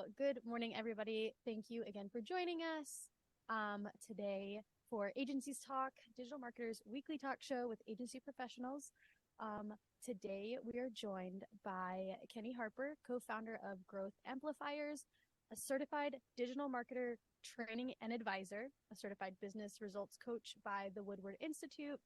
Well, good morning, everybody. Thank you again for joining us today for Agencies Talk, Digital Marketers Weekly Talk Show with agency professionals. Today, we are joined by Kenny Harper, co-founder of Growth Amplifiers, a certified digital marketer training and advisor, a certified business results coach by the Woodward Institute,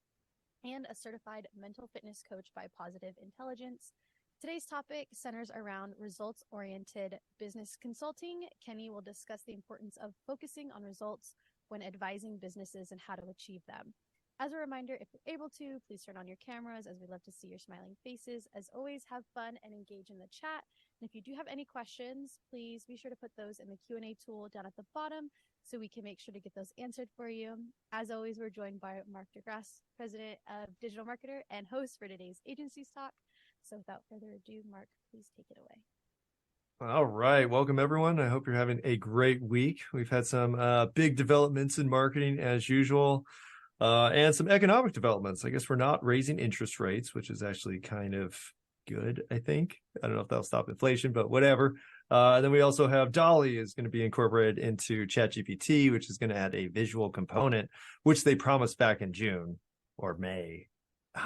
and a certified mental fitness coach by Positive Intelligence. Today's topic centers around results-oriented business consulting. Kenny will discuss the importance of focusing on results when advising businesses and how to achieve them. As a reminder, if you're able to, please turn on your cameras as we love to see your smiling faces. As always, have fun and engage in the chat. And if you do have any questions, please be sure to put those in the Q&A tool down at the bottom so we can make sure to get those answered for you. As always, we're joined by Mark de Grasse, president of Digital Marketer and host for today's Agencies Talk. So without further ado, Mark, please take it away. All right. Welcome, everyone. I hope you're having a great week. We've had some big developments in marketing as usual, and some economic developments. I guess we're not raising interest rates, which is actually kind of good, I think. I don't know if that'll stop inflation, but whatever. Then we also have DALL-E is going to be incorporated into ChatGPT, which is going to add a visual component, which they promised back in June or May.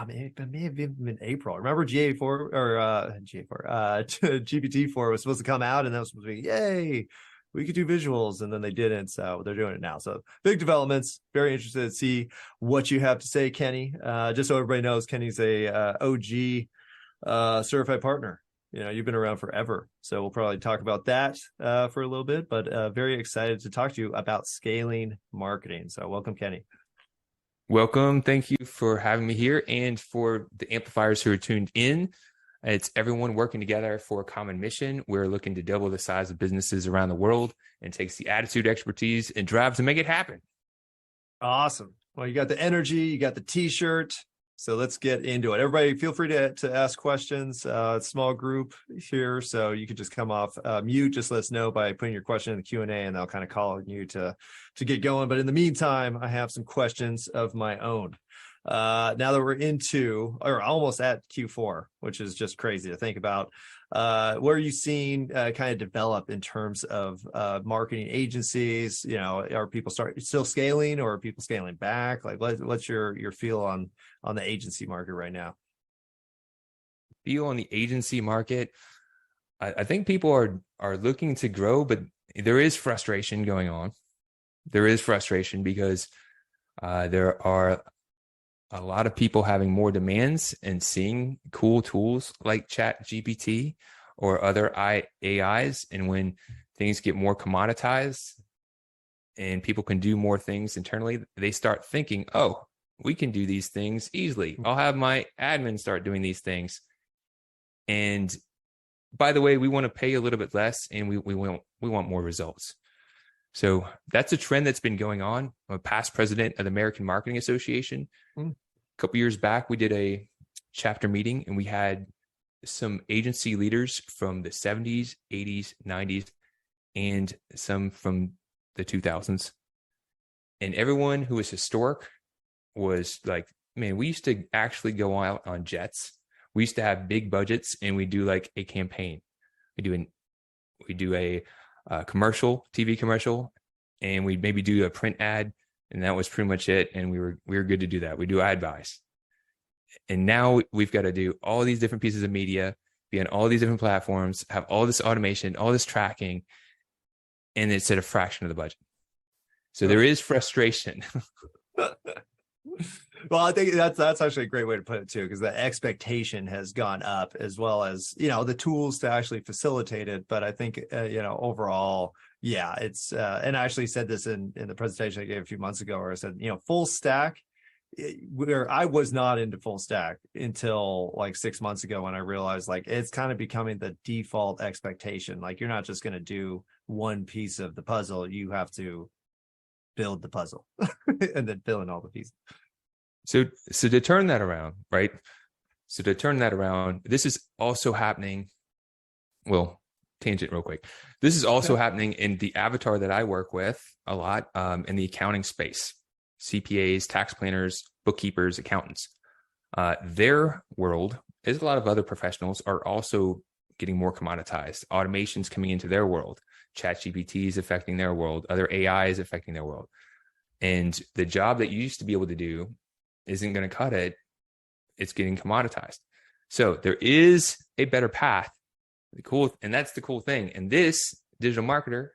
It may have even been April. Remember GPT-4 was supposed to come out, and that was supposed to be, yay, we could do visuals, and then they didn't, so they're doing it now. So big developments. Very interested to see what you have to say, Kenny. Just so everybody knows, Kenny's a OG certified partner. You know, you've been around forever, so we'll probably talk about that for a little bit, but very excited to talk to you about scaling marketing. So welcome, Kenny. Welcome. Thank you for having me here, and for the amplifiers who are tuned in. It's everyone working together for a common mission. We're looking to double the size of businesses around the world, and takes the attitude, expertise, and drive to make it happen. Awesome. Well, you got the energy, you got the t-shirt. So let's get into it. Everybody, feel free to ask questions. Small group here, so you can just come off mute. Just let us know by putting your question in the Q&A, and I'll kind of call on you to get going. But in the meantime, I have some questions of my own. Now that we're into, or almost at Q4, which is just crazy to think about, what are you seeing kind of develop in terms of marketing agencies? You know, are people still scaling, or are people scaling back? Like, what's your feel on the agency market right now? Feel on the agency market, I think people are looking to grow, but there is frustration going on. There is frustration because there are a lot of people having more demands and seeing cool tools like ChatGPT or other AIs. And when things get more commoditized and people can do more things internally, they start thinking, oh, we can do these things easily. I'll have my admin start doing these things. And by the way, we want to pay a little bit less, and we want more results. So that's a trend that's been going on. I'm a past president of the American Marketing Association. A couple years back, we did a chapter meeting, and we had some agency leaders from the 70s, 80s, 90s, and some from the 2000s. And everyone who was historic was like, man, we used to actually go out on jets. We used to have big budgets, and we do like a campaign. We do a commercial, TV commercial, and we maybe do a print ad, and that was pretty much it. And we were good to do that. We do ad buys. And now we've got to do all these different pieces of media, be on all these different platforms, have all this automation, all this tracking, and it's at a fraction of the budget. So there is frustration. Well, I think that's actually a great way to put it too, because the expectation has gone up, as well as, you know, the tools to actually facilitate it. But I think, you know, overall, yeah, it's, and I actually said this in the presentation I gave a few months ago, where I said, you know, full stack, where I was not into full stack until like 6 months ago, when I realized like it's kind of becoming the default expectation. Like, you're not just going to do one piece of the puzzle, you have to build the puzzle and then fill in all the pieces. So to turn that around, right? So to turn that around, this is also happening. Well, tangent real quick. This is also happening in the avatar that I work with a lot, in the accounting space. CPAs, tax planners, bookkeepers, accountants. Their world, as a lot of other professionals, are also getting more commoditized. Automation's coming into their world. ChatGPT is affecting their world. Other AI is affecting their world. And the job that you used to be able to do isn't going to cut it. It's getting commoditized. So there is a better path. And that's the cool thing. And this digital marketer,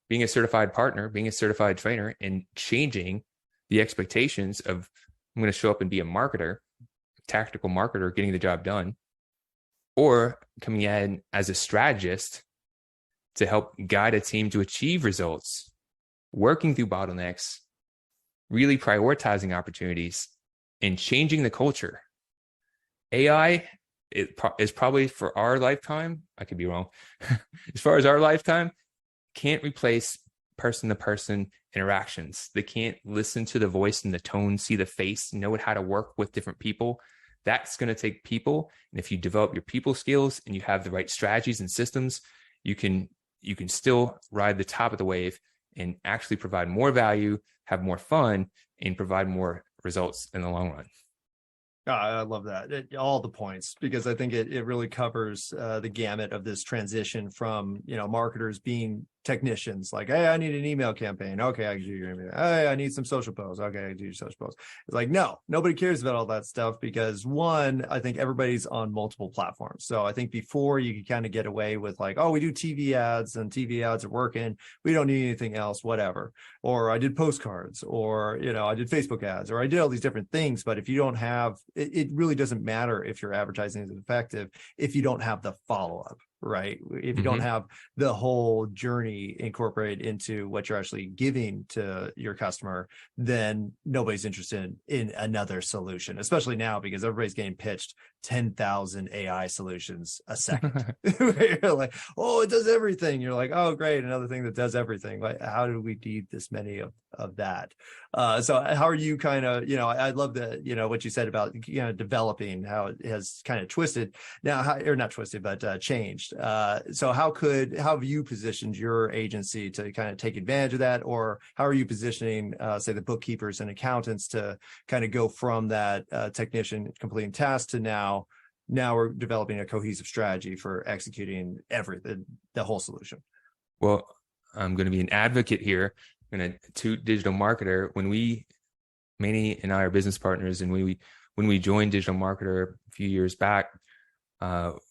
being a certified partner, being a certified trainer, and changing the expectations of, I'm going to show up and be a marketer, tactical marketer, getting the job done, or coming in as a strategist to help guide a team to achieve results, working through bottlenecks, really prioritizing opportunities, and changing the culture. AI is probably, for our lifetime, I could be wrong, as far as our lifetime, can't replace person-to-person interactions. They can't listen to the voice and the tone, see the face, know how to work with different people. That's going to take people. And if you develop your people skills and you have the right strategies and systems, you can still ride the top of the wave and actually provide more value, have more fun, and provide more results in the long run. I love that. All the points, because I think it really covers the gamut of this transition from, marketers being technicians, like, hey, I need an email campaign. Okay, I can do your email. Hey, I need some social posts. Okay, I can do your social posts. It's like, no, nobody cares about all that stuff, because one, I think everybody's on multiple platforms. So I think before you could kind of get away with like, oh, we do TV ads and TV ads are working. We don't need anything else, whatever. Or I did postcards, or, I did Facebook ads, or I did all these different things. But if you don't have, it really doesn't matter if your advertising is effective if you don't have the follow-up. Right. If you don't have the whole journey incorporated into what you're actually giving to your customer, then nobody's interested in another solution, especially now, because everybody's getting pitched 10,000 AI solutions a second. You're like, oh, it does everything. You're like, oh, great. Another thing that does everything. Like, how do we need this many of that? So how are you kind of, I love the, what you said about, developing, how it has kind of twisted now, or not twisted, but changed. So how have you positioned your agency to kind of take advantage of that? Or how are you positioning, say, the bookkeepers and accountants to kind of go from that technician completing tasks to now we're developing a cohesive strategy for executing the whole solution? Well, I'm going to be an advocate here. I'm going to toot digital marketer. Manny and I are business partners, and when we joined Digital Marketer a few years back,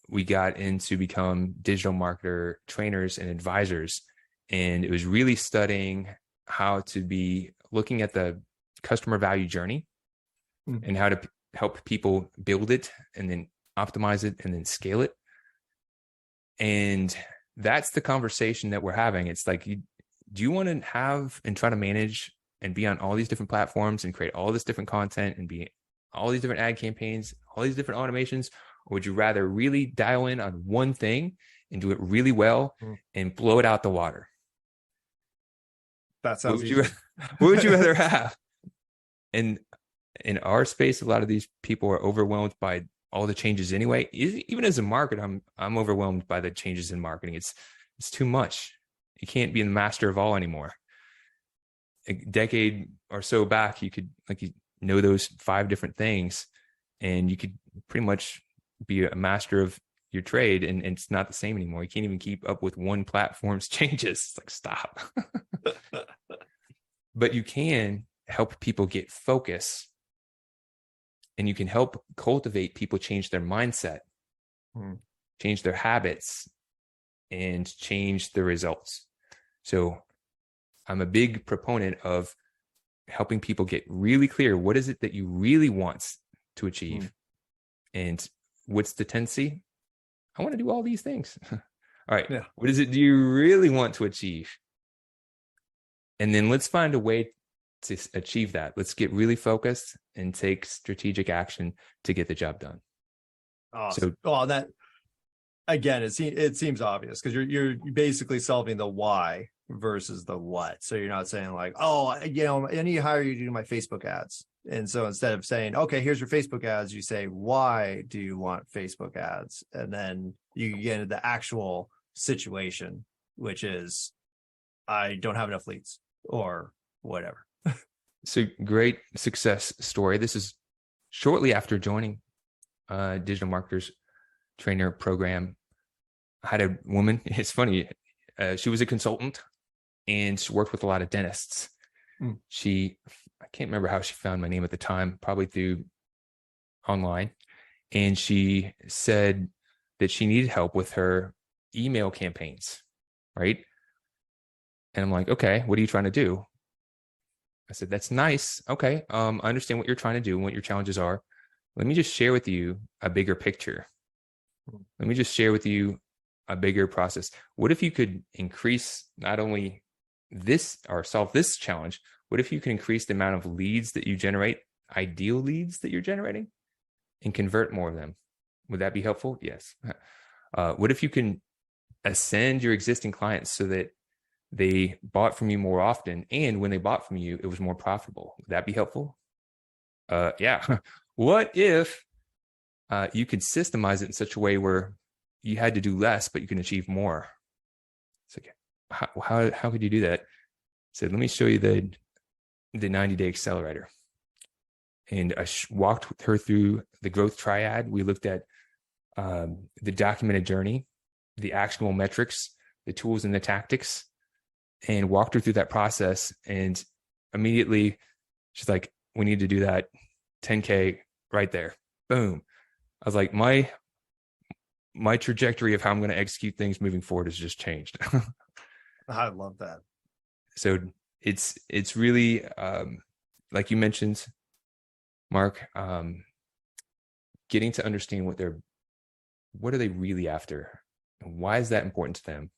we got into become digital marketer trainers and advisors. And it was really studying how to be looking at the customer value journey and how to help people build it and then optimize it and then scale it. And that's the conversation that we're having. It's like, do you want to have and try to manage and be on all these different platforms and create all this different content and be all these different ad campaigns, all these different automations? Or would you rather really dial in on one thing and do it really well and blow it out the water? That sounds easy. What would you rather have? And in our space, a lot of these people are overwhelmed by all the changes anyway. Even as a marketer, I'm overwhelmed by the changes in marketing. It's too much. You can't be the master of all anymore. A decade or so back, you could those 5 different things, and you could pretty much be a master of your trade, and it's not the same anymore. You can't even keep up with one platform's changes. It's like, stop. But you can help people get focus, and you can help cultivate people change their mindset, change their habits, and change the results. So I'm a big proponent of helping people get really clear. What is it that you really want to achieve? And what's the tendency? I want to do all these things. All right. Yeah. What is it do you really want to achieve? And then let's find a way to achieve that. Let's get really focused and take strategic action to get the job done. Awesome. So, that again, it seems obvious, because you're basically solving the why versus the what. So you're not saying like, oh, I need to hire you to do my Facebook ads. And so instead of saying, okay, here's your Facebook ads, you say, why do you want Facebook ads? And then you get into the actual situation, which is, I don't have enough leads or whatever. So great success story. This is shortly after joining Digital Marketers Trainer Program. had a woman, it's funny, she was a consultant and she worked with a lot of dentists. I can't remember how she found my name at the time, probably through online. And she said that she needed help with her email campaigns, right? And I'm like, okay, what are you trying to do? I said, that's nice. Okay. I understand what you're trying to do and what your challenges are. Let me just share with you a bigger picture. Let me just share with you a bigger process. What if you could increase not only this or solve this challenge? What if you can increase the amount of leads that you generate, ideal leads that you're generating, and convert more of them? Would that be helpful? Yes. What if you can ascend your existing clients so that they bought from you more often, and when they bought from you, it was more profitable? Would that be helpful? Yeah. What if you could systemize it in such a way where you had to do less, but you can achieve more? It's like, how could you do that? I said, let me show you the 90-day accelerator. And I walked with her through the growth triad. We looked at the documented journey, the actionable metrics, the tools and the tactics, and walked her through that process. And immediately she's like, we need to do that 10K right there. Boom. I was like, my trajectory of how I'm going to execute things moving forward has just changed. I love that. So it's really, like you mentioned, Mark, getting to understand what are they really after, and why is that important to them?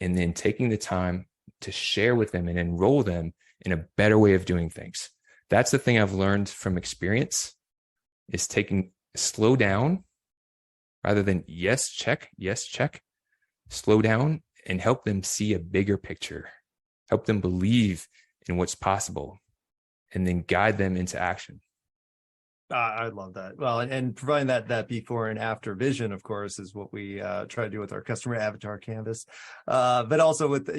And then taking the time to share with them and enroll them in a better way of doing things. That's the thing I've learned from experience, is slow down rather than yes, check, slow down and help them see a bigger picture, help them believe in what's possible, and then guide them into action. I love that. Well, and providing that before and after vision, of course, is what we try to do with our customer avatar canvas, but also with,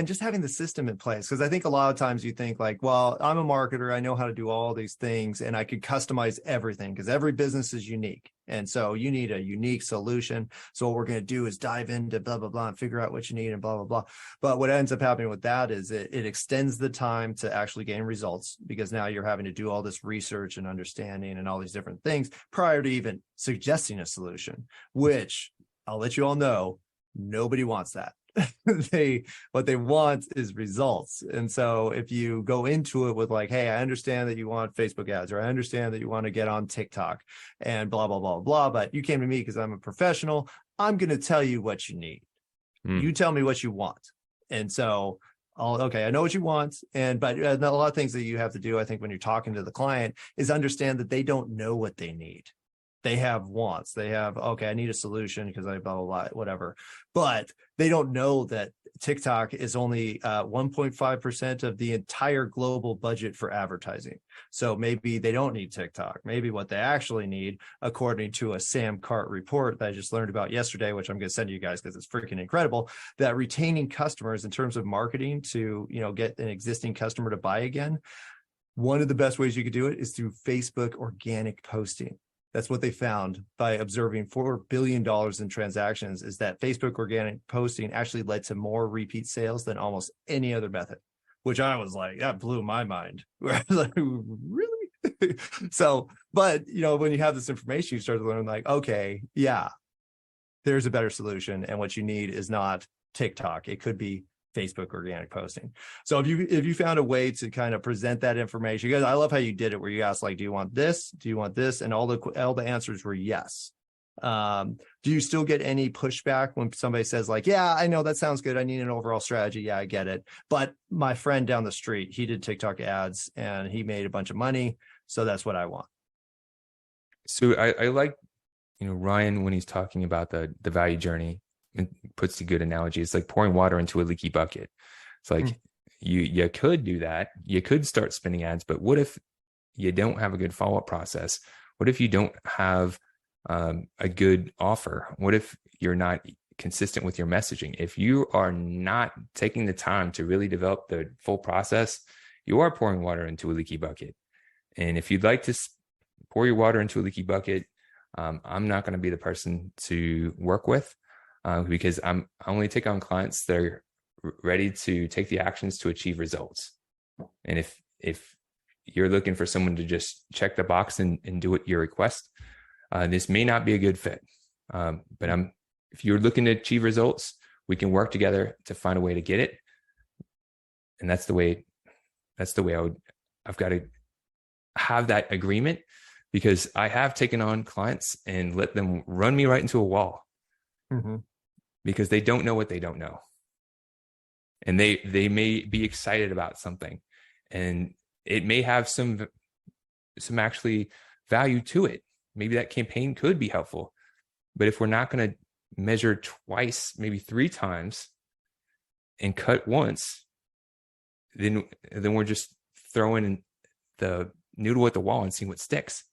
just having the system in place. Because I think a lot of times you think like, well, I'm a marketer, I know how to do all these things, and I could customize everything because every business is unique. And so you need a unique solution. So what we're going to do is dive into blah, blah, blah, and figure out what you need and blah, blah, blah. But what ends up happening with that is it extends the time to actually gain results, because now you're having to do all this research and understanding and all these different things prior to even suggesting a solution, which I'll let you all know, nobody wants that. What they want is results. And so if you go into it with like, hey, I understand that you want Facebook ads, or I understand that you want to get on TikTok and blah, blah, blah, blah, but you came to me because I'm a professional, I'm going to tell you what you need. You tell me what you want. And so okay, I know what you want. But a lot of things that you have to do, I think, when you're talking to the client, is understand that they don't know what they need. They have wants. They have, okay, I need a solution because I blah, blah, blah, whatever. But they don't know that TikTok is only 1.5% of the entire global budget for advertising. So maybe they don't need TikTok. Maybe what they actually need, according to a Sam Cart report that I just learned about yesterday, which I'm going to send you guys because it's freaking incredible, that retaining customers in terms of marketing to, get an existing customer to buy again, one of the best ways you could do it is through Facebook organic posting. That's what they found by observing $4 billion in transactions, is that Facebook organic posting actually led to more repeat sales than almost any other method, which I was like, that blew my mind. I was like, really? So, but, when you have this information, you start to learn like, okay, yeah, there's a better solution. And what you need is not TikTok. It could be Facebook organic posting. So if you found a way to kind of present that information, because I love how you did it, where you asked like, do you want this? Do you want this? And all the answers were yes. Do you still get any pushback when somebody says like, yeah, I know that sounds good, I need an overall strategy, yeah, I get it, but my friend down the street, he did TikTok ads and he made a bunch of money, so that's what I want? So I like, Ryan, when he's talking about the value journey, and puts a good analogy. It's like pouring water into a leaky bucket. It's like you could do that. You could start spinning ads, but what if you don't have a good follow-up process? What if you don't have a good offer? What if you're not consistent with your messaging? If you are not taking the time to really develop the full process, you are pouring water into a leaky bucket. And if you'd like to pour your water into a leaky bucket, I'm not going to be the person to work with. because I only take on clients that are ready to take the actions to achieve results. And if you're looking for someone to just check the box and do what you request, this may not be a good fit. But if you're looking to achieve results, we can work together to find a way to get it. And that's the way I've got to have that agreement, because I have taken on clients and let them run me right into a wall, because they don't know what they don't know. And they may be excited about something, and it may have some actually value to it. Maybe that campaign could be helpful. But if we're not going to measure twice, maybe 3 times, and cut once, then we're just throwing the noodle at the wall and seeing what sticks.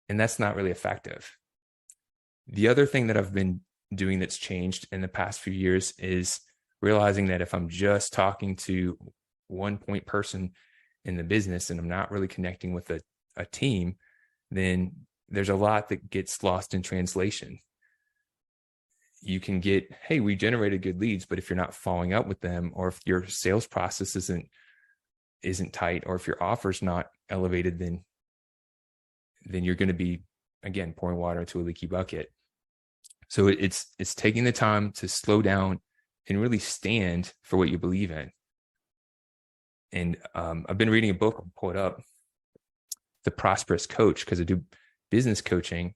And that's not really effective. The other thing that I've been doing that's changed in the past few years is realizing that if I'm just talking to one point person in the business and I'm not really connecting with a team, then there's a lot that gets lost in translation. You can get, hey, we generated good leads, but if you're not following up with them, or if your sales process isn't tight, or if your offer's not elevated, then you're going to be, again, pouring water into a leaky bucket. So it's taking the time to slow down and really stand for what you believe in. And I've been reading a book, I'll pull it up, The Prosperous Coach, because I do business coaching.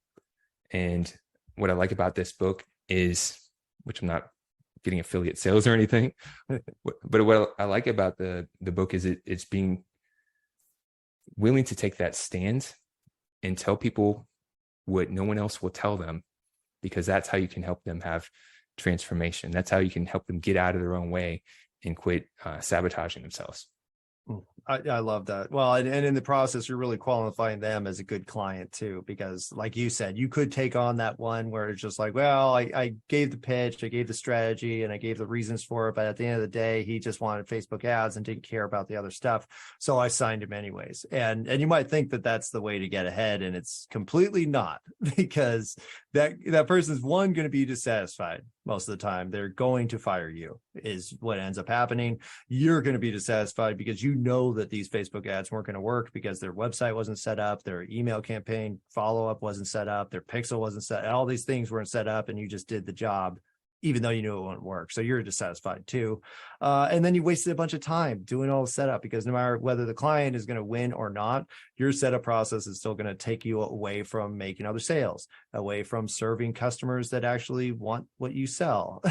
And what I like about this book is, which I'm not getting affiliate sales or anything, but what I like about the book is it's being willing to take that stand and tell people what no one else will tell them, because that's how you can help them have transformation. That's how you can help them get out of their own way and quit sabotaging themselves. I love that. Well, and in the process, you're really qualifying them as a good client too, because like you said, you could take on that one where it's just like, well, I gave the pitch, I gave the strategy, and I gave the reasons for it. But at the end of the day, he just wanted Facebook ads and didn't care about the other stuff. So I signed him anyways. And you might think that that's the way to get ahead. And it's completely not, because that person's going to be dissatisfied most of the time. They're going to fire you is what ends up happening. You're going to be dissatisfied because you know that these Facebook ads weren't going to work because their website wasn't set up, their email campaign follow-up wasn't set up, their pixel wasn't set, all these things weren't set up, and you just did the job even though you knew it wouldn't work. So you're dissatisfied too. And then you wasted a bunch of time doing all the setup, because no matter whether the client is going to win or not, your setup process is still going to take you away from making other sales, away from serving customers that actually want what you sell,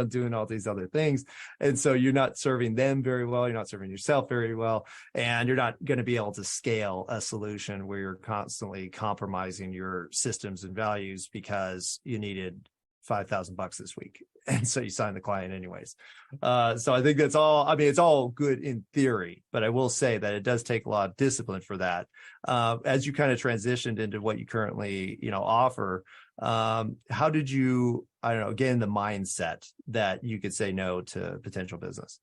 doing all these other things. And so you're not serving them very well. You're not serving yourself very well. And you're not going to be able to scale a solution where you're constantly compromising your systems and values because you needed $5,000 this week. And so you sign the client anyways. So I think that's all, it's all good in theory, but I will say that it does take a lot of discipline for that. As you kind of transitioned into what you currently, offer, how did you, gain the mindset that you could say no to potential business?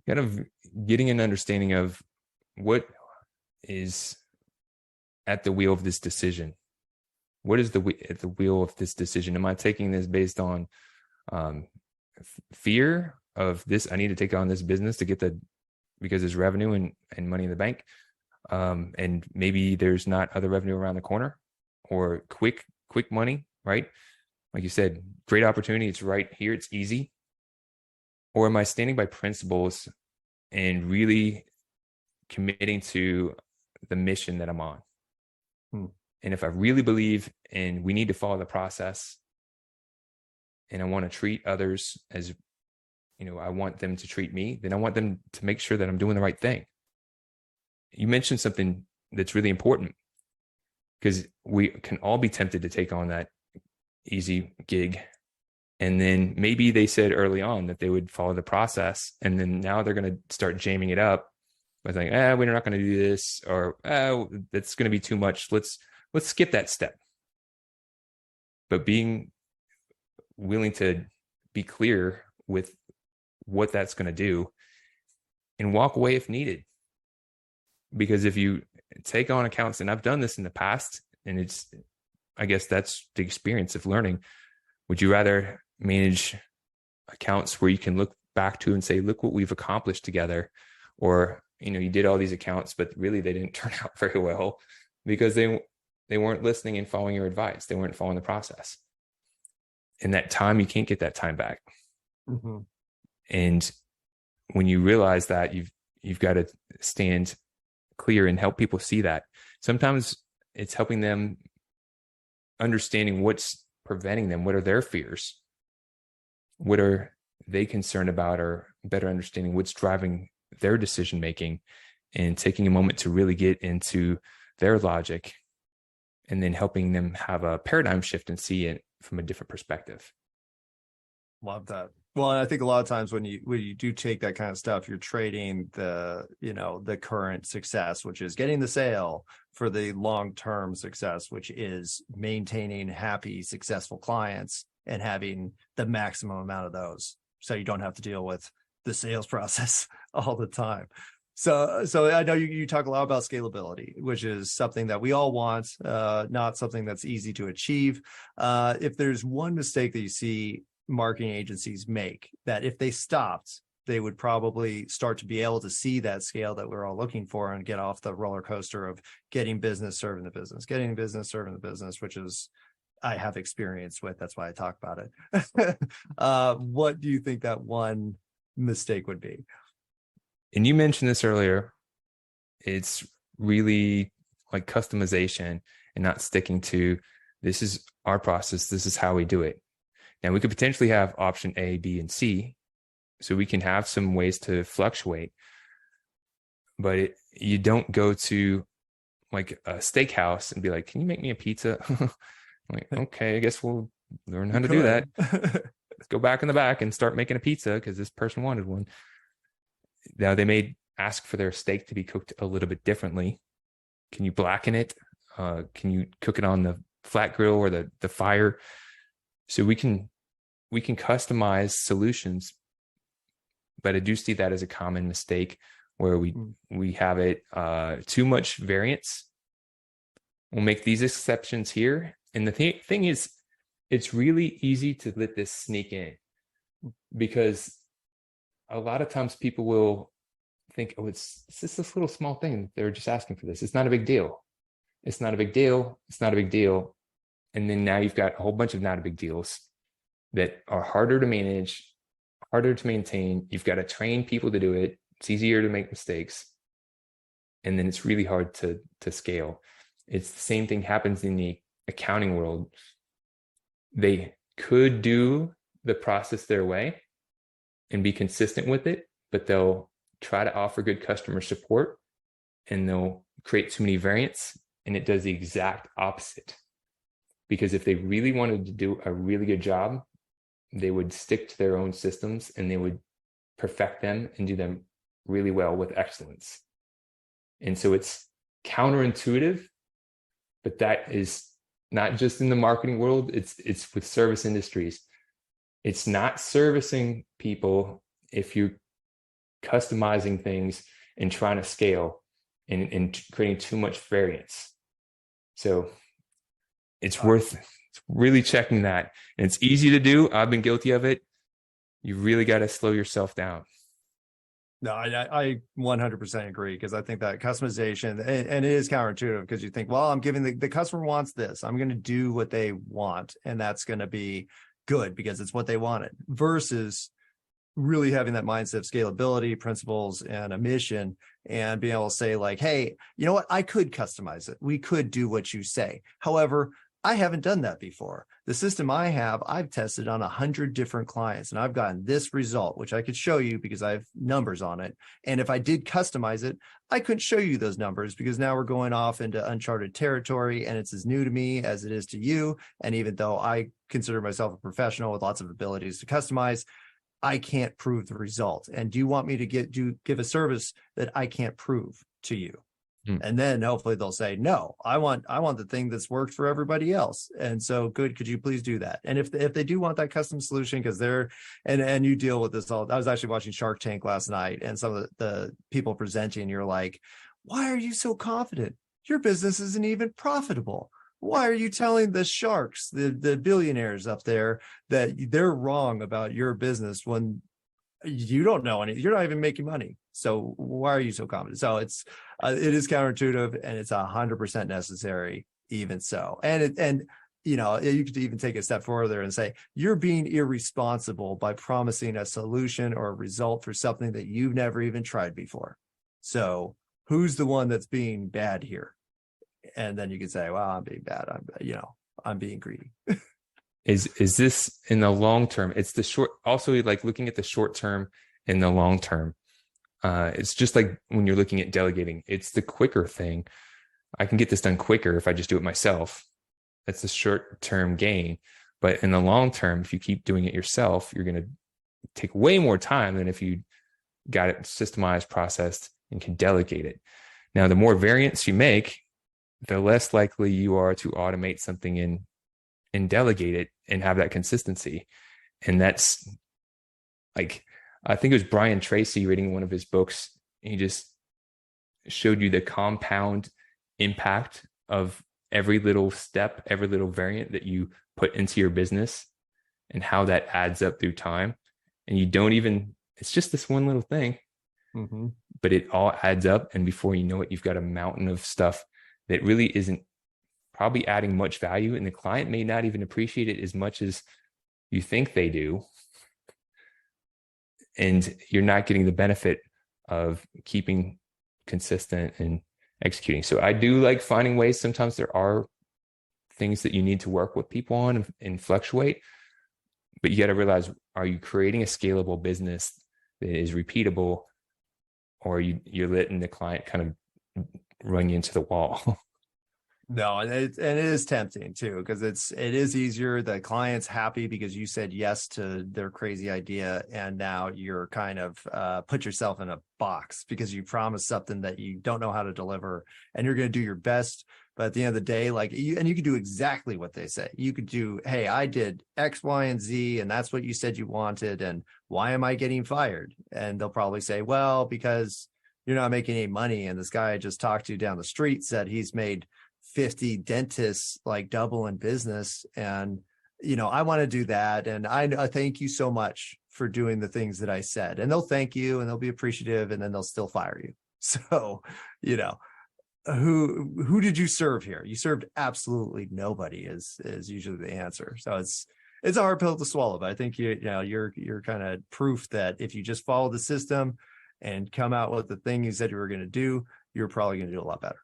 Kind of getting an understanding of what is at the wheel of this decision. What is at the wheel of this decision? Am I taking this based on fear of this? I need to take on this business to get because there's revenue and money in the bank. And maybe there's not other revenue around the corner, or quick money, right? Like you said, great opportunity. It's right here. It's easy. Or am I standing by principles and really committing to the mission that I'm on? And if I really believe and we need to follow the process, and I want to treat others as, I want them to treat me, then I want them to make sure that I'm doing the right thing. You mentioned something that's really important, because we can all be tempted to take on that easy gig. And then maybe they said early on that they would follow the process, and then now they're going to start jamming it up by saying, we're not going to do this, or that's going to be too much. Let's skip that step. But being willing to be clear with what that's going to do and walk away if needed. Because if you take on accounts, and I've done this in the past, and I guess that's the experience of learning. Would you rather manage accounts where you can look back to and say, look what we've accomplished together? Or, you did all these accounts, but really they didn't turn out very well because they weren't listening and following your advice. They weren't following the process. And that time, you can't get that time back. Mm-hmm. And when you realize that, you've got to stand clear and help people see that. Sometimes it's helping them understanding what's preventing them. What are their fears? What are they concerned about, or better understanding what's driving their decision making, and taking a moment to really get into their logic, and then helping them have a paradigm shift and see it from a different perspective. Love that. Well, and I think a lot of times when you do take that kind of stuff, you're trading the current success, which is getting the sale, for the long-term success, which is maintaining happy, successful clients and having the maximum amount of those, so you don't have to deal with the sales process all the time. So I know you talk a lot about scalability, which is something that we all want, not something that's easy to achieve. If there's one mistake that you see marketing agencies make, that if they stopped, they would probably start to be able to see that scale that we're all looking for and get off the roller coaster of getting business, serving the business, getting business, serving the business, which is I have experience with. That's why I talk about it. What do you think that one mistake would be? And you mentioned this earlier. It's really like customization and not sticking to, this is our process, this is how we do it. Now, we could potentially have option A, B, and C, so we can have some ways to fluctuate, but you don't go to like a steakhouse and be like, can you make me a pizza? Like, okay, I guess we'll learn how to do that. Let's go back in the back and start making a pizza because this person wanted one. Now, they may ask for their steak to be cooked a little bit differently. Can you blacken it? Can you cook it on the flat grill or the fire? So we can customize solutions, but I do see that as a common mistake where we have it too much variance. We'll make these exceptions here. And the thing is, it's really easy to let this sneak in, because a lot of times people will think, oh, it's just this little small thing. They're just asking for this. It's not a big deal. It's not a big deal. It's not a big deal. And then now you've got a whole bunch of not a big deals that are harder to manage, harder to maintain. You've got to train people to do it. It's easier to make mistakes. And then it's really hard to scale. It's the same thing happens in the accounting world. They could do the process their way and be consistent with it, but they'll try to offer good customer support and they'll create too many variants, and it does the exact opposite. Because if they really wanted to do a really good job, they would stick to their own systems and they would perfect them and do them really well with excellence. And so it's counterintuitive, but that is not just in the marketing world, it's with service industries. It's not servicing people if you're customizing things and trying to scale and creating too much variance. So it's worth really checking that. And it's easy to do. I've been guilty of it. You really got to slow yourself down. No, I 100% agree, because I think that customization, and it is counterintuitive, because you think, well, I'm giving the customer wants this, I'm going to do what they want, and that's going to be good because it's what they wanted, versus really having that mindset of scalability, principles, and a mission, and being able to say like, hey, you know what? I could customize it. We could do what you say. However, I haven't done that before. The system I have, I've tested on 100 different clients, and I've gotten this result, which I could show you because I have numbers on it. And if I did customize it, I couldn't show you those numbers because now we're going off into uncharted territory, and it's as new to me as it is to you. And even though I consider myself a professional with lots of abilities to customize, I can't prove the result. And do you want me to give a service that I can't prove to you? And then hopefully they'll say, no, I want the thing that's worked for everybody else. And so good, could you please do that? And if they do want that custom solution, because they're, and you deal with this all. I was actually watching Shark Tank last night, and some of the people presenting, you're like, why are you so confident? Your business isn't even profitable. why are you telling the sharks, the billionaires up there, that they're wrong about your business when you don't know any, you're not even making money. So why are you so confident? So it is counterintuitive, and it's 100% necessary even so. And you know, you could even take a step further and say, you're being irresponsible by promising a solution or a result for something that you've never even tried before. So who's the one that's being bad here? And then you can say, well, I'm being bad. I'm being greedy. Is this in the long term? It's the short, also like looking at the short term and the long term. It's just like when you're looking at delegating, it's the quicker thing. I can get this done quicker if I just do it myself. That's the short term gain. But in the long term, if you keep doing it yourself, you're going to take way more time than if you got it systemized, processed, and can delegate it. Now, the more variants you make, the less likely you are to automate something and delegate it and have that consistency. And that's like, I think it was Brian Tracy reading one of his books. He just showed you the compound impact of every little step, every little variant that you put into your business and how that adds up through time. And you don't even, it's just this one little thing, but it all adds up. And before you know it, you've got a mountain of stuff that really isn't probably adding much value. And the client may not even appreciate it as much as you think they do. And you're not getting the benefit of keeping consistent and executing. So I do like finding ways. Sometimes there are things that you need to work with people on and fluctuate, but you got to realize, are you creating a scalable business that is repeatable, or you're letting the client kind of run you into the wall? No, and it is tempting too, because it is easier. The client's happy because you said yes to their crazy idea, and now you're kind of put yourself in a box because you promised something that you don't know how to deliver, and you're going to do your best. But at the end of the day, you could do exactly what they say. You could do, hey, I did X, Y, and Z, and that's what you said you wanted, and why am I getting fired? And they'll probably say, well, because you're not making any money, and this guy I just talked to down the street said he's made 50 dentists like double in business, and I want to do that, and I thank you so much for doing the things that I said. And they'll thank you and they'll be appreciative, and then they'll still fire you. So who did you serve here? You served absolutely nobody is usually the answer. So it's a hard pill to swallow, but I think you're kind of proof that if you just follow the system and come out with the thing you said you were going to do, you're probably going to do a lot better.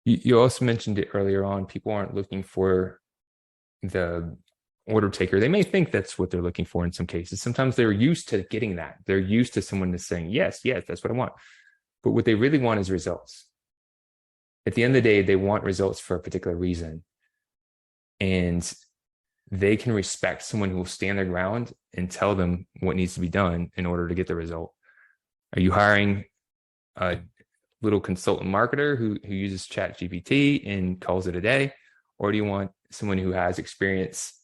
You also mentioned it earlier on. People aren't looking for the order taker. They may think that's what they're looking for in some cases. Sometimes they're used to getting that. They're used to someone that's saying, yes, that's what I want. But what they really want is results. At the end of the day, they want results for a particular reason. And they can respect someone who will stand their ground and tell them what needs to be done in order to get the result. Are you hiring a little consultant marketer who uses ChatGPT and calls it a day? Or do you want someone who has experience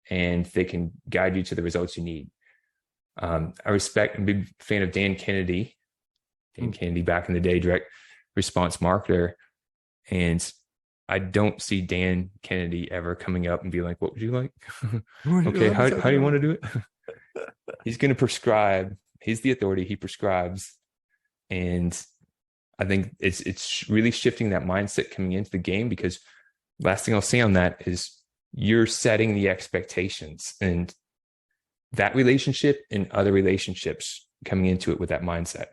and they can guide you to the results you need? I'm a big fan of Dan Kennedy back in the day, direct response marketer. And I don't see Dan Kennedy ever coming up and be like, what would you like? Okay, how do you want to do it? He's going to prescribe. He's the authority. He prescribes. And I think it's really shifting that mindset coming into the game, because last thing I'll say on that is you're setting the expectations, and that relationship and other relationships coming into it with that mindset.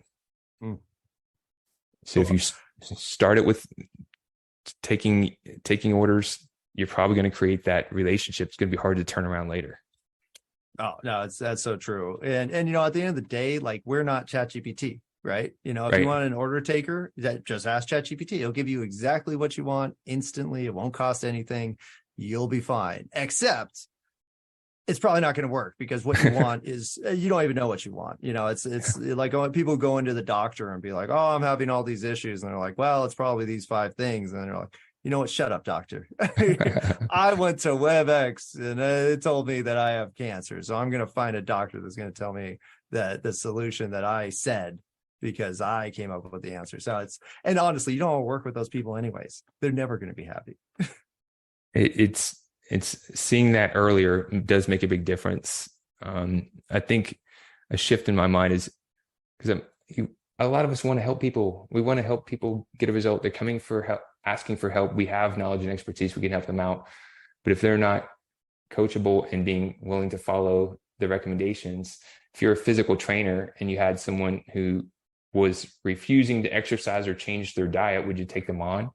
So if you start it with taking orders, you're probably going to create that relationship. It's going to be hard to turn around later. Oh no, that's so true. And at the end of the day, we're not ChatGPT. Right. If Right. You want an order taker, that just ask ChatGPT. It'll give you exactly what you want instantly. It won't cost anything. You'll be fine. Except it's probably not going to work, because what you want is, you don't even know what you want. It's like when people go into the doctor and be like, oh, I'm having all these issues. And they're like, well, it's probably these 5 things. And they're like, you know what? Shut up, doctor. I went to WebEx and it told me that I have cancer. So I'm going to find a doctor that's going to tell me that the solution that I said, because I came up with the answer. So and honestly, you don't want to work with those people anyways. They're never going to be happy. It's seeing that earlier does make a big difference. I think a shift in my mind is because a lot of us want to help people. We want to help people get a result. They're coming for help, asking for help. We have knowledge and expertise. We can help them out. But if they're not coachable and being willing to follow the recommendations, if you're a physical trainer and you had someone who was refusing to exercise or change their diet, would you take them on?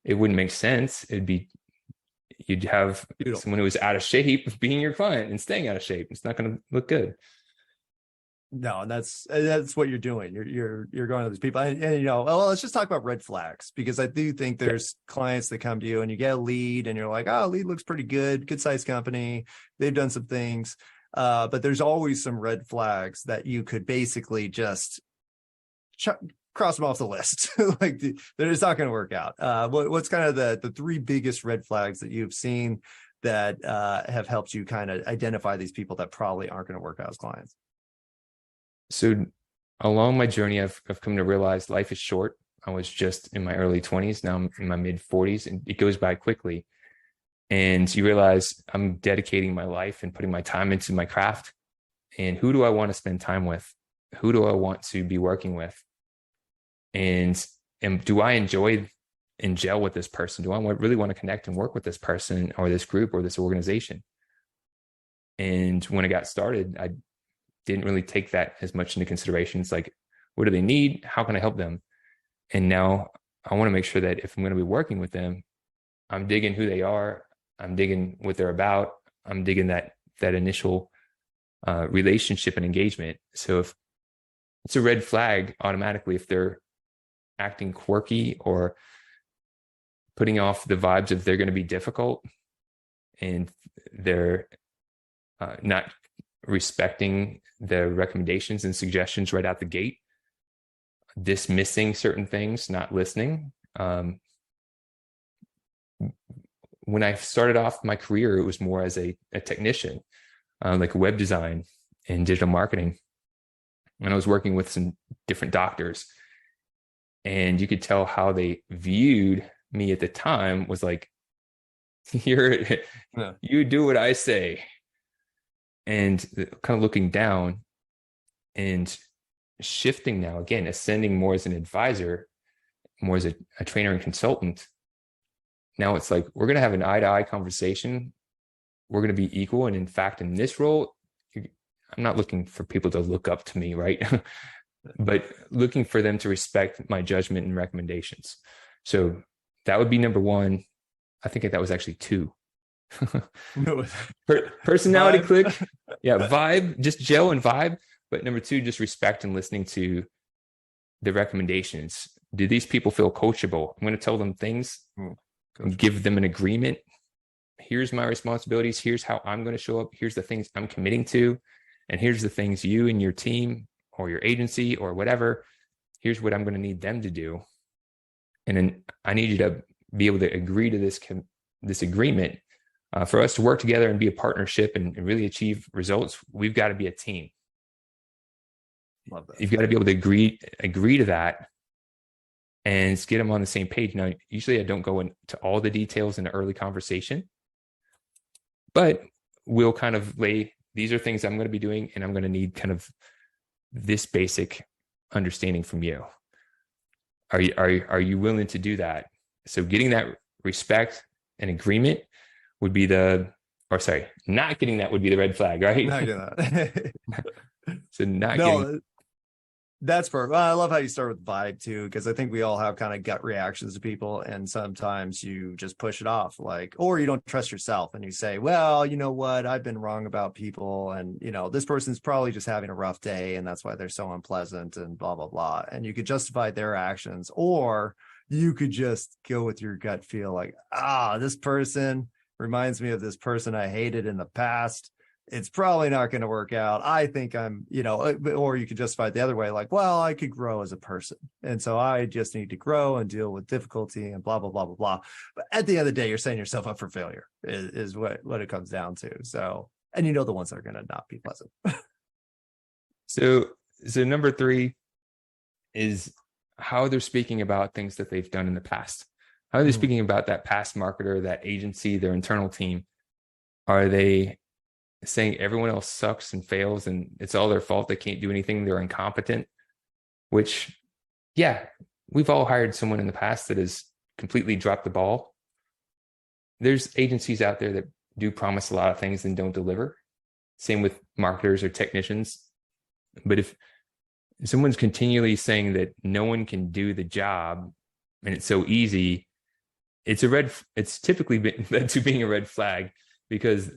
It wouldn't make sense. You'd have someone who was out of shape being your client and staying out of shape. It's not going to look good. No, and that's what you're doing. You're going to these people, and well, let's just talk about red flags, because I do think there's clients that come to you and you get a lead and you're like, oh, lead looks pretty good sized company. They've done some things, but there's always some red flags that you could basically just cross them off the list. Like it's not going to work out. What's kind of the three biggest red flags that you've seen that have helped you kind of identify these people that probably aren't going to work out as clients? So along my journey, I've come to realize life is short. I was just in my early 20s. Now I'm in my mid 40s, and it goes by quickly. And you realize I'm dedicating my life and putting my time into my craft. And who do I want to spend time with? Who do I want to be working with? And do I enjoy and gel with this person? Do I really want to connect and work with this person or this group or this organization? And when I got started, I didn't really take that as much into consideration. It's like, what do they need? How can I help them? And now I want to make sure that if I'm going to be working with them, I'm digging who they are. I'm digging what they're about. I'm digging that initial relationship and engagement. So if it's a red flag automatically, if they're acting quirky or putting off the vibes of they're going to be difficult and they're not respecting the recommendations and suggestions right out the gate, dismissing certain things, not listening. When I started off my career, it was more as a technician, like web design and digital marketing. And I was working with some different doctors, and you could tell how they viewed me at the time was like, you do what I say. And kind of looking down and shifting now, again, ascending more as an advisor, more as a trainer and consultant. Now it's like, we're going to have an eye-to-eye conversation. We're going to be equal. And in fact, in this role, I'm not looking for people to look up to me, right? But looking for them to respect my judgment and recommendations. So that would be number one. I think that was actually two. Personality vibe. Click. Yeah, vibe, just gel and vibe. But number two, just respect and listening to the recommendations. Do these people feel coachable? I'm going to tell them things, give them an agreement. Here's my responsibilities. Here's how I'm going to show up. Here's the things I'm committing to. And here's the things you and your team or your agency or whatever, here's what I'm going to need them to do. And then I need you to be able to agree to this agreement. For us to work together and be a partnership and really achieve results, we've got to be a team. Love that. You've got to be able to agree to that and get them on the same page. Now, usually I don't go into all the details in the early conversation, but we'll kind of lay, these are things I'm going to be doing, and I'm going to need kind of this basic understanding from you. Are you willing to do that? So getting that respect and agreement would be not getting that would be the red flag, right? Not doing that. So getting. That's perfect. Well, I love how you start with vibe too, because I think we all have kind of gut reactions to people, and sometimes you just push it off, or you don't trust yourself and you say, well, you know what, I've been wrong about people, and this person's probably just having a rough day and that's why they're so unpleasant and blah blah blah. And you could justify their actions, or you could just go with your gut feel, like, this person reminds me of this person I hated in the past. It's probably not going to work out. I think I'm, or you could justify it the other way, like, well, I could grow as a person. And so I just need to grow and deal with difficulty and blah, blah, blah, blah, blah. But at the end of the day, you're setting yourself up for failure is what it comes down to. So, and the ones that are going to not be pleasant. So number three is how they're speaking about things that they've done in the past. How are they speaking about that past marketer, that agency, their internal team? Are they saying everyone else sucks and fails and it's all their fault, they can't do anything, they're incompetent? Which, yeah, we've all hired someone in the past that has completely dropped the ball. There's agencies out there that do promise a lot of things and don't deliver. Same with marketers or technicians. But if someone's continually saying that no one can do the job and it's so easy, it's typically led to being a red flag, because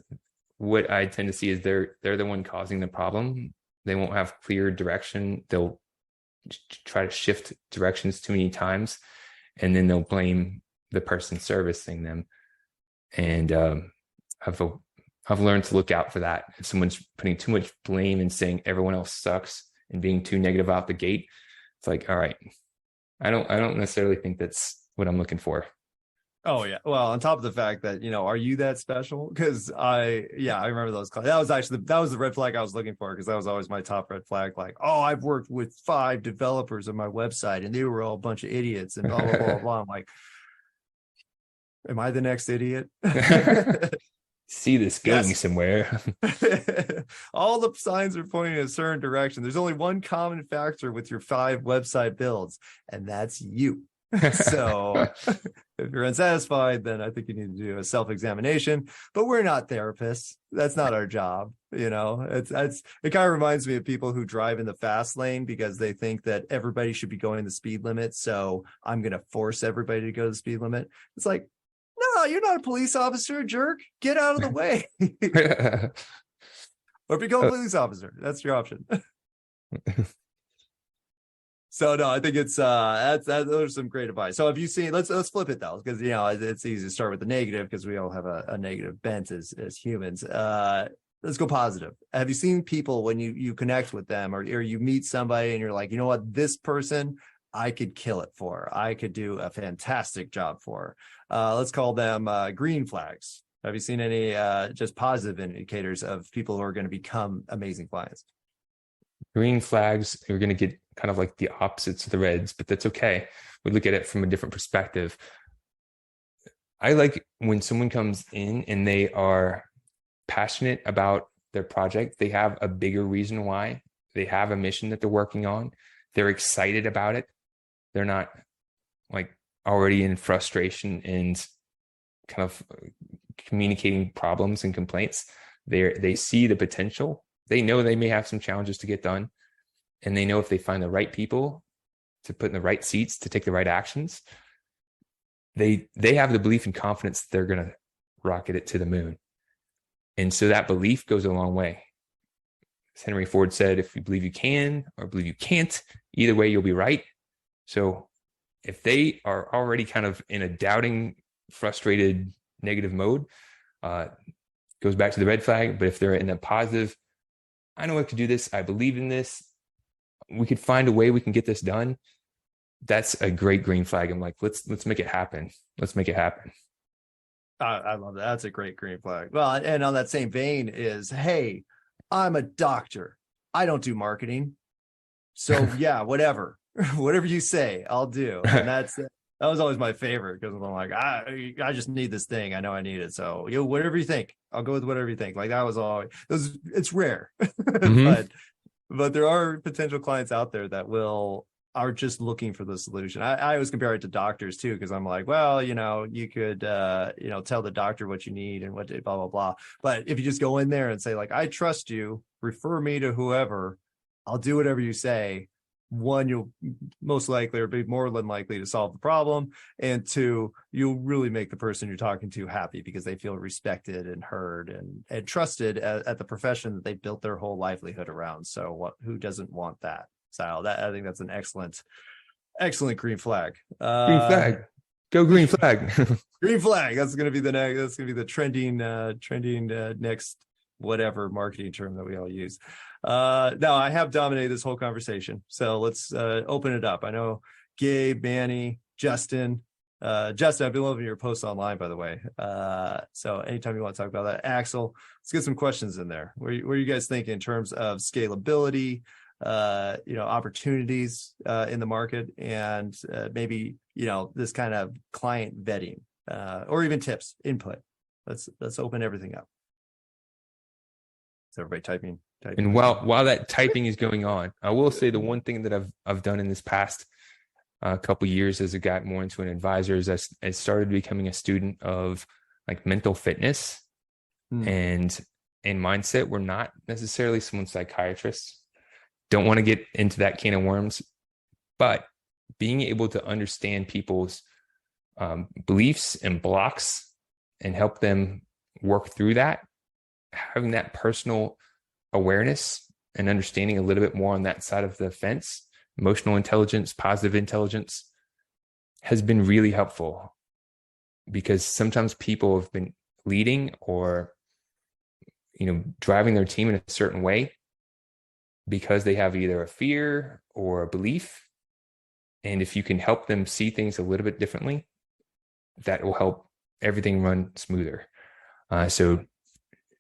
what I tend to see is they're the one causing the problem. They won't have clear direction. They'll try to shift directions too many times, and then they'll blame the person servicing them. And I've learned to look out for that. If someone's putting too much blame and saying everyone else sucks and being too negative out the gate, it's like, all right, I don't necessarily think that's what I'm looking for. Oh yeah. Well, on top of the fact that, are you that special? Because I remember those calls. That was the red flag I was looking for, because that was always my top red flag. Like, oh, I've worked with 5 developers on my website and they were all a bunch of idiots and blah, blah, blah, blah. I'm like, am I the next idiot? See this going somewhere. All the signs are pointing in a certain direction. There's only one common factor with your 5 website builds, and that's you. So if you're unsatisfied, then I think you need to do a self-examination. But we're not therapists. That's not our job. It kind of reminds me of people who drive in the fast lane because they think that everybody should be going the speed limit. So I'm going to force everybody to go the speed limit. It's like, no, you're not a police officer, jerk. Get out of the way. Or become a police officer. That's your option. So no, I think it's those are some great advice. So have you seen? Let's flip it though, because it's easy to start with the negative because we all have a negative bent as humans. Let's go positive. Have you seen people when you connect with them or you meet somebody and you're like, you know what, this person I could kill it for. I could do a fantastic job for. Let's call them green flags. Have you seen any just positive indicators of people who are going to become amazing clients? Green flags are going to get kind of like the opposites of the reds, but that's okay. We look at it from a different perspective. I like when someone comes in and they are passionate about their project. They have a bigger reason why. They have a mission that they're working on. They're excited about it. They're not like already in frustration and kind of communicating problems and complaints. They see the potential. They know they may have some challenges to get done. And they know if they find the right people to put in the right seats to take the right actions, they have the belief and confidence that they're going to rocket it to the moon. And so that belief goes a long way. As Henry Ford said, if you believe you can or believe you can't, either way, you'll be right. So if they are already kind of in a doubting, frustrated, negative mode, goes back to the red flag. But if they're in a positive, I know I could do this, I believe in this, we could find a way we can get this done, that's a great green flag. I'm like, let's make it happen. Let's make it happen. I love that. That's a great green flag. Well, and on that same vein is, hey, I'm a doctor. I don't do marketing. So yeah, whatever you say, I'll do. And that was always my favorite, because I'm like, I just need this thing. I know I need it. So whatever you think, I'll go with whatever you think. Like that was always, it's rare, mm-hmm. but there are potential clients out there that are just looking for the solution. I always compare it to doctors too, because I'm like, well, you could, tell the doctor what you need and what blah, blah, blah. But if you just go in there and say like, I trust you, refer me to whoever, I'll do whatever you say. 1, you'll most likely or be more than likely to solve the problem. And 2, you'll really make the person you're talking to happy because they feel respected and heard and trusted at the profession that they built their whole livelihood around. So who doesn't want that? So I think that's an excellent green flag. Green flag. Go green flag. Green flag. That's going to be the next. That's going to be the trending next whatever marketing term that we all use. Now I have dominated this whole conversation, so let's open it up. I know Gabe, Manny, Justin, I've been loving your posts online, by the way. So anytime you want to talk about that, Axel, let's get some questions in there. What are you guys thinking in terms of scalability? opportunities in the market, and maybe, this kind of client vetting, or even tips, input. Let's open everything up. Is everybody typing? And while that typing is going on, I will say the one thing that I've done in this past couple years as I got more into an advisor is I started becoming a student of like mental fitness and mindset. We're not necessarily someone's psychiatrist. Don't want to get into that can of worms, but being able to understand people's beliefs and blocks and help them work through that, having that personal awareness and understanding a little bit more on that side of the fence, emotional intelligence, positive intelligence, has been really helpful, because sometimes people have been leading or driving their team in a certain way because they have either a fear or a belief. And if you can help them see things a little bit differently, that will help everything run smoother. So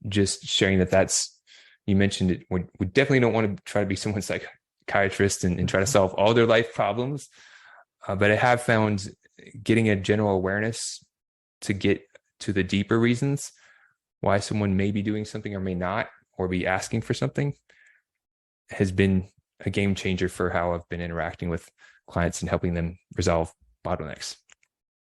just sharing you mentioned it, we definitely don't want to try to be someone's psychiatrist and try to solve all their life problems. But I have found getting a general awareness to get to the deeper reasons why someone may be doing something or may not, or be asking for something, has been a game changer for how I've been interacting with clients and helping them resolve bottlenecks.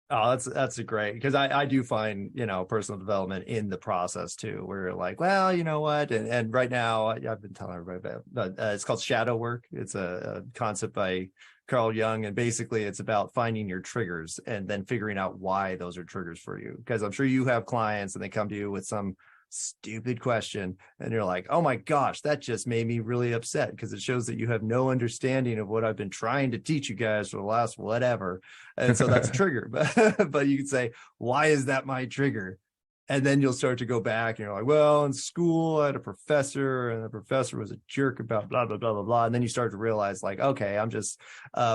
Oh, that's a great, because I do find, personal development in the process too, where you're like, well, you know what? And right now I've been telling everybody about, it's called shadow work. It's a concept by Carl Jung. And basically it's about finding your triggers and then figuring out why those are triggers for you. Because I'm sure you have clients and they come to you with some stupid question and you're like, oh my gosh, that just made me really upset, because it shows that you have no understanding of what I've been trying to teach you guys for the last whatever. And so that's a trigger. But you can say, why is that my trigger? And then you'll start to go back and you're like, well, in school I had a professor and the professor was a jerk about blah blah blah blah blah. And then you start to realize, like, okay, I'm just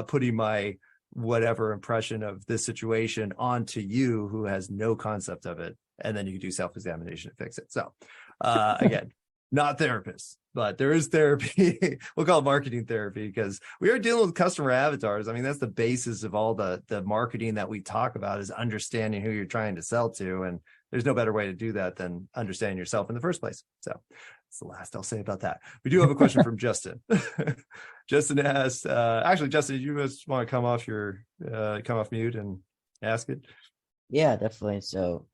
putting my whatever impression of this situation onto you, who has no concept of it. And then you can do self-examination to fix it. So again, not therapists, but there is therapy. We'll call it marketing therapy, because we are dealing with customer avatars. I mean, that's the basis of all the marketing that we talk about, is understanding who you're trying to sell to. And there's no better way to do that than understanding yourself in the first place. So that's the last I'll say about that. We do have a question from Justin. Justin asked, actually, Justin, did you just want to come off mute and ask it? Yeah, definitely. So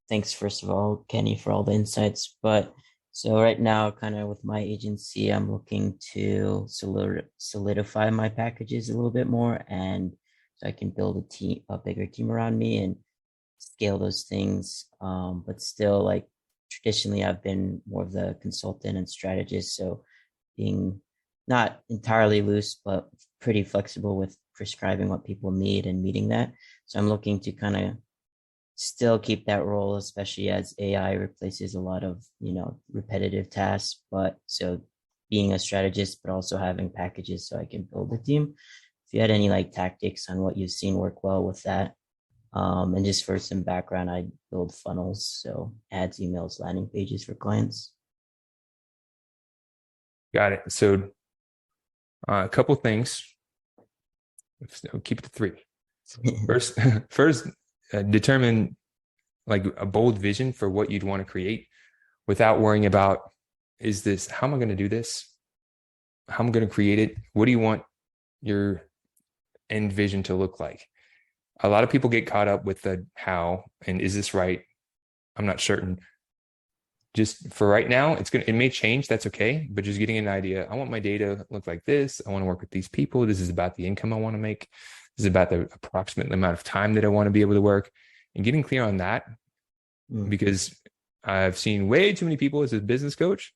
thanks, first of all, Kenny, for all the insights. But so right now, kind of with my agency, I'm looking to solidify my packages a little bit more, and so I can build a bigger team around me and scale those things. But still, like, traditionally, I've been more of the consultant and strategist. So being not entirely loose, but pretty flexible with prescribing what people need and meeting that. So I'm looking to kind of still keep that role, especially as AI replaces a lot of, repetitive tasks. But so being a strategist, but also having packages so I can build a team. If you had any tactics on what you've seen work well with that. And just for some background, I build funnels, so ads, emails, landing pages for clients. Got it. So a couple things. So keep it to 3. First, determine a bold vision for what you'd want to create, without worrying about, how am I going to do this? How am I going to create it? What do you want your end vision to look like? A lot of people get caught up with the how, and is this right? I'm not certain. Just for right now, it may change. That's okay. But just getting an idea. I want my data to look like this. I want to work with these people. This is about the income I want to make. This is about the approximate amount of time that I want to be able to work, and getting clear on that. Because I've seen way too many people as a business coach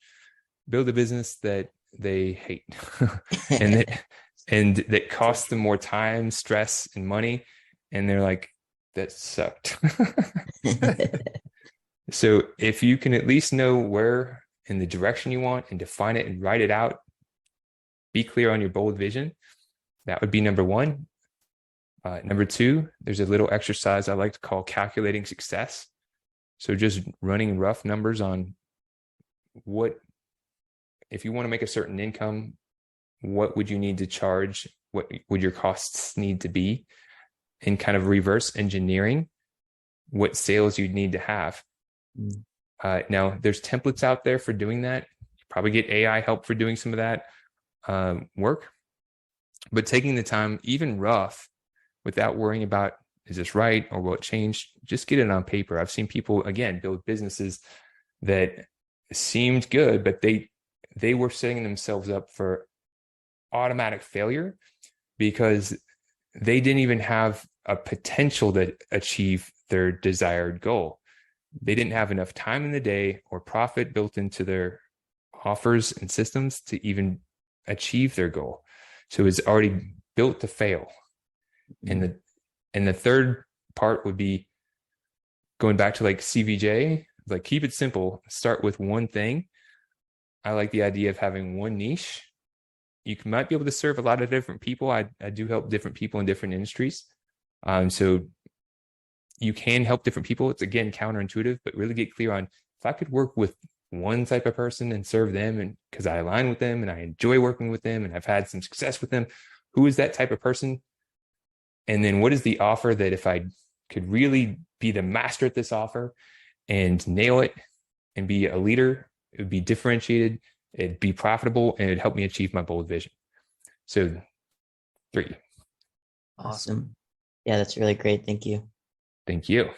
build a business that they hate and that costs them more time, stress, and money. And they're like, that sucked. So if you can at least know where in the direction you want and define it and write it out, be clear on your bold vision. That would be number 1. Number 2, there's a little exercise I like to call calculating success. So just running rough numbers on what if you want to make a certain income, what would you need to charge? What would your costs need to be? And kind of reverse engineering what sales you'd need to have. Now, there's templates out there for doing that. You probably get AI help for doing some of that work. But taking the time, even rough, without worrying about, is this right or will it change? Just get it on paper. I've seen people, again, build businesses that seemed good, but they were setting themselves up for automatic failure because they didn't even have a potential to achieve their desired goal. They didn't have enough time in the day or profit built into their offers and systems to even achieve their goal. So it's already built to fail. And the third part would be going back to like CVJ, like keep it simple, start with one thing. I like the idea of having one niche. You might be able to serve a lot of different people. I do help different people in different industries. So you can help different people. It's, again, counterintuitive, but really get clear on, if I could work with one type of person and serve them, and because I align with them and I enjoy working with them and I've had some success with them, who is that type of person? And then what is the offer that if I could really be the master at this offer and nail it and be a leader, it would be differentiated, it'd be profitable, and it'd help me achieve my bold vision. So 3. Awesome. Yeah, that's really great. Thank you. Thank you.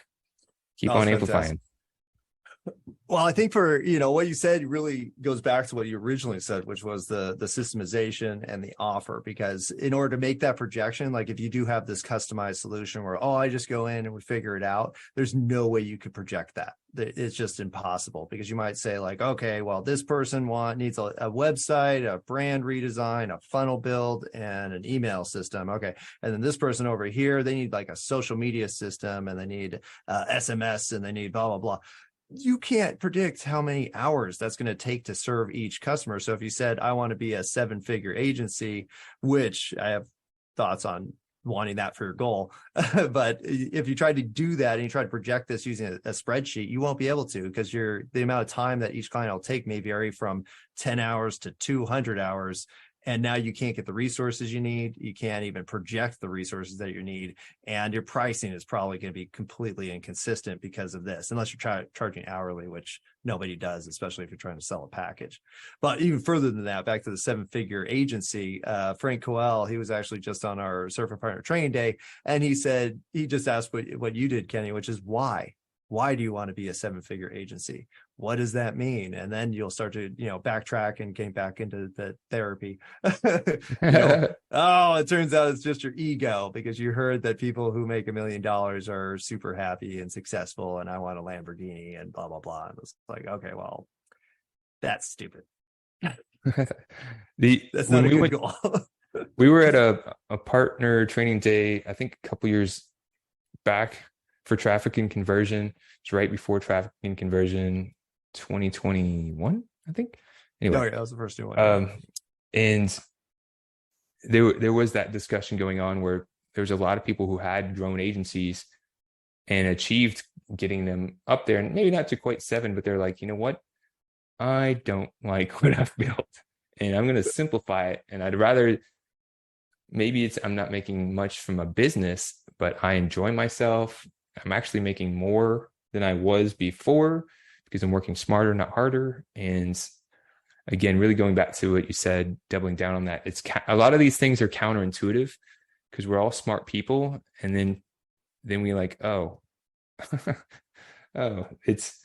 Keep on amplifying. Well, I think for, what you said really goes back to what you originally said, which was the systemization and the offer, because in order to make that projection, like if you do have this customized solution where, I just go in and we figure it out, there's no way you could project that. It's just impossible, because you might say like, okay, well, this person needs a website, a brand redesign, a funnel build, and an email system. Okay. And then this person over here, they need like a social media system, and they need SMS, and they need blah, blah, blah. You can't predict how many hours that's going to take to serve each customer. So if you said, I want to be a 7-figure agency, which I have thoughts on wanting that for your goal, but if you try to do that and you try to project this using a spreadsheet, you won't be able to, because the amount of time that each client will take may vary from 10 hours to 200 hours. And now you can't get the resources you need. You can't even project the resources that you need. And your pricing is probably going to be completely inconsistent because of this, unless you're charging hourly, which nobody does, especially if you're trying to sell a package. But even further than that, back to the 7-figure agency, Frank Coel, he was actually just on our Surfer Partner Training Day. And he said, he just asked what you did, Kenny, which is why? Why do you want to be a 7-figure agency? What does that mean? And then you'll start to, backtrack and get back into the therapy. It turns out it's just your ego, because you heard that people who make $1 million are super happy and successful, and I want a Lamborghini and blah, blah, blah. And it's like, okay, well, that's stupid. That's not a good goal. We were at a partner training day, I think a couple years back, for traffic and conversion. It's right before traffic and conversion 2021, I think. Anyway, that was the first one. And there was that discussion going on where there's a lot of people who had grown agencies and achieved getting them up there, and maybe not to quite 7, but they're like, you know what? I don't like what I've built, and I'm going to simplify it. And I'd rather, maybe I'm not making much from a business, but I enjoy myself. I'm actually making more than I was before because I'm working smarter, not harder. And again, really going back to what you said, doubling down on that. It's a lot of these things are counterintuitive because we're all smart people. And then we like, it's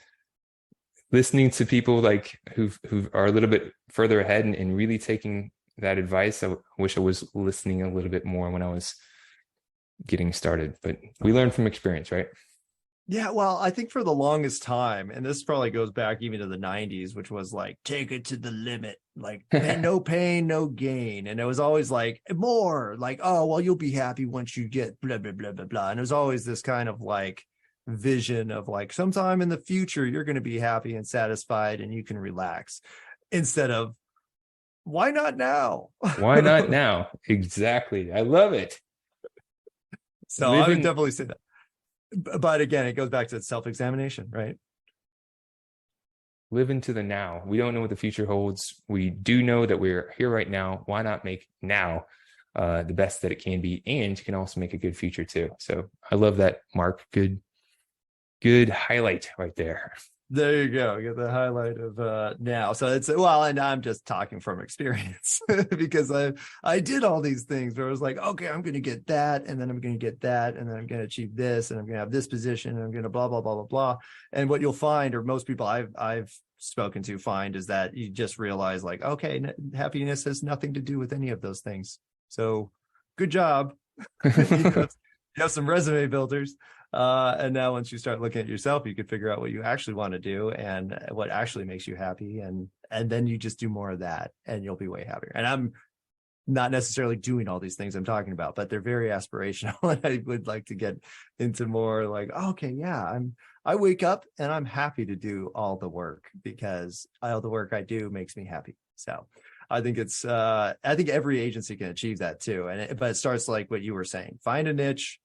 listening to people like who are a little bit further ahead and really taking that advice. I wish I was listening a little bit more when I was getting started, but we learn from experience, right? Yeah, well, I think for the longest time, and this probably goes back even to the 90s, which was like, take it to the limit, like no pain, no gain. And it was always like more like, oh, well, you'll be happy once you get blah, blah, blah, blah, blah. And it was always this kind of like vision of like, sometime in the future, you're going to be happy and satisfied and you can relax, instead of, why not now? Why not now? Exactly. I love it. So I would definitely say that. But again, it goes back to self-examination, right? live into the now. We don't know what the future holds. We do know that we're here right now. Why not make now the best that it can be? And you can also make a good future too. So I love that, Mark. Good highlight right there. There you go. You get the highlight of now. So it's, well, and I'm just talking from experience because I did all these things where I was like, okay, I'm going to get that, and then I'm going to get that, and then I'm going to achieve this, and I'm going to have this position, and I'm going to blah, blah, blah, blah, blah. And what you'll find, or most people I've spoken to find, is that you just realize like, okay, happiness has nothing to do with any of those things. So good job. You have some resume builders. And now once you start looking at yourself, you can figure out what you actually want to do and what actually makes you happy. And then you just do more of that and you'll be way happier. And I'm not necessarily doing all these things I'm talking about, but they're very aspirational. And I would like to get into more like, okay, yeah, I wake up and I'm happy to do all the work because all the work I do makes me happy. So I think I think every agency can achieve that too. But it starts like what you were saying, find a niche,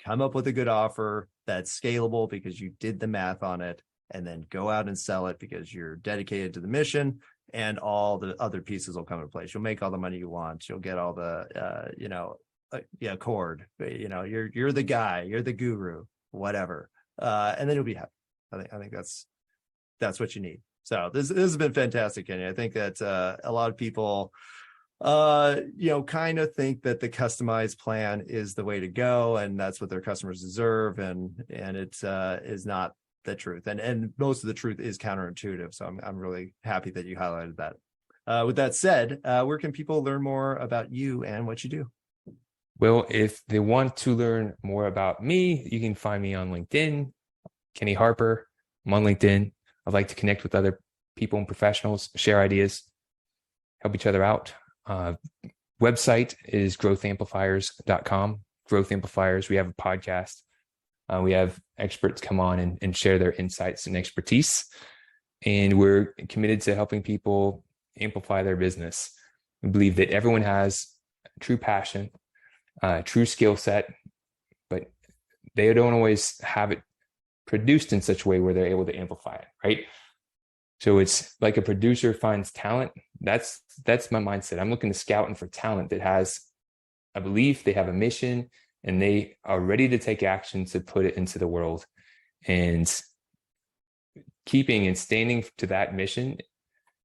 come up with a good offer that's scalable because you did the math on it, and then go out and sell it because you're dedicated to the mission, and all the other pieces will come into place. You'll make all the money you want. You'll get all the, cord, you're the guy, you're the guru, whatever. And then you'll be happy. I think that's what you need. So this has been fantastic, Kenny. I think that a lot of people kind of think that the customized plan is the way to go, and that's what their customers deserve, and it is not the truth, and most of the truth is counterintuitive. So I'm really happy that you highlighted that. With that said, where can people learn more about you and what you do? Well, if they want to learn more about me, you can find me on LinkedIn, Kenny Harper. I'm on LinkedIn. I'd like to connect with other people and professionals, share ideas, help each other out. Website is growthamplifiers.com. Growth Amplifiers. We have a podcast. We have experts come on and share their insights and expertise. And we're committed to helping people amplify their business. We believe that everyone has true passion, true skill set, but they don't always have it produced in such a way where they're able to amplify it, right? So it's like a producer finds talent. That's my mindset. I'm looking to scouting for talent that has a belief, they have a mission, and they are ready to take action to put it into the world. And keeping and standing to that mission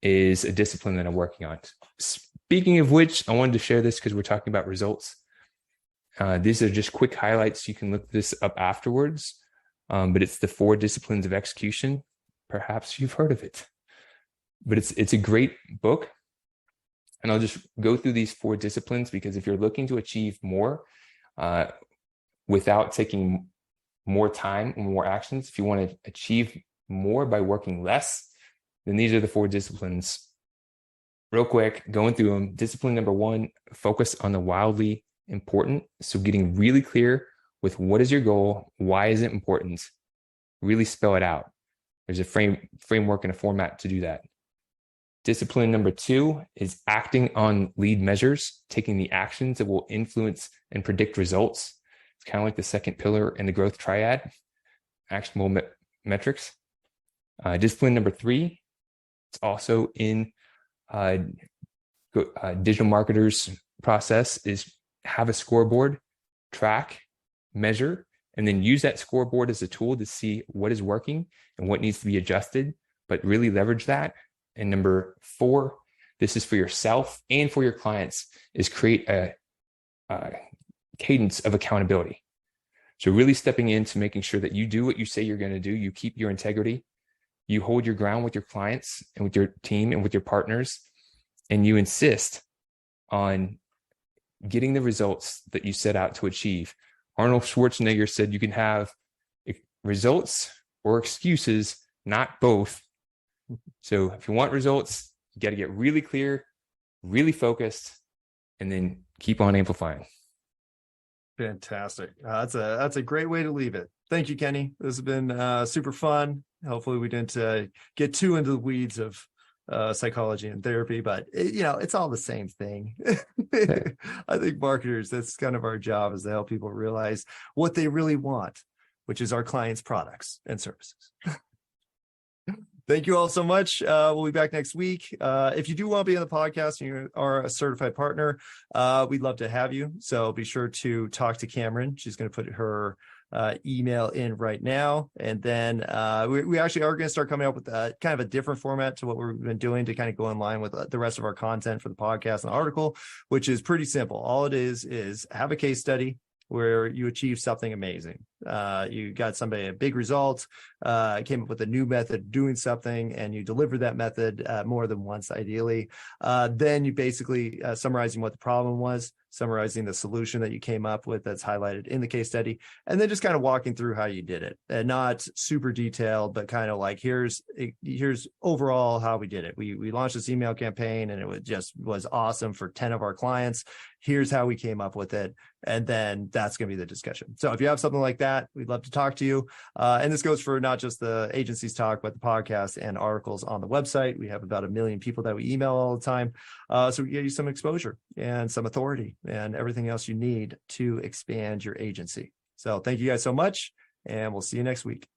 is a discipline that I'm working on. Speaking of which, I wanted to share this because we're talking about results. These are just quick highlights. You can look this up afterwards, but it's the 4 disciplines of execution. Perhaps you've heard of it, but it's a great book. And I'll just go through these 4 disciplines, because if you're looking to achieve more without taking more time and more actions, if you want to achieve more by working less, then these are the 4 disciplines. Real quick, going through them. Discipline number 1, focus on the wildly important. So getting really clear with what is your goal, why is it important, really spell it out. There's a framework and a format to do that. Discipline number 2 is acting on lead measures, taking the actions that will influence and predict results. It's kind of like the second pillar in the growth triad, actionable metrics. Discipline number 3, it's also in digital marketers process, is have a scoreboard, track, measure, and then use that scoreboard as a tool to see what is working and what needs to be adjusted, but really leverage that. And number 4, this is for yourself and for your clients, is create a cadence of accountability. So really stepping into making sure that you do what you say you're going to do, you keep your integrity, you hold your ground with your clients and with your team and with your partners, and you insist on getting the results that you set out to achieve. Arnold Schwarzenegger said you can have results or excuses, not both. So if you want results, you got to get really clear, really focused, and then keep on amplifying. Fantastic. That's a great way to leave it. Thank you, Kenny. This has been super fun. Hopefully we didn't get too into the weeds of psychology and therapy, but it's all the same thing. I think marketers, that's kind of our job, is to help people realize what they really want, which is our clients' products and services. Thank you all so much. We'll be back next week. If you do want to be on the podcast and you are a certified partner, we'd love to have you. So be sure to talk to Cameron. She's going to put her email in right now. And then we actually are going to start coming up with kind of a different format to what we've been doing to kind of go in line with the rest of our content for the podcast and article, which is pretty simple. All it is have a case study where you achieve something amazing. You got somebody a big result, came up with a new method of doing something, and you deliver that method more than once, ideally. Then you basically summarizing what the problem was, summarizing the solution that you came up with that's highlighted in the case study, and then just kind of walking through how you did it. And not super detailed, but kind of like, here's overall how we did it. We launched this email campaign and it was awesome for 10 of our clients. Here's how we came up with it. And then that's going to be the discussion. So if you have something like that, we'd love to talk to you. And this goes for not just the agencies talk, but the podcast and articles on the website. We have about 1 million people that we email all the time. So we get you some exposure and some authority and everything else you need to expand your agency. So thank you guys so much, and we'll see you next week.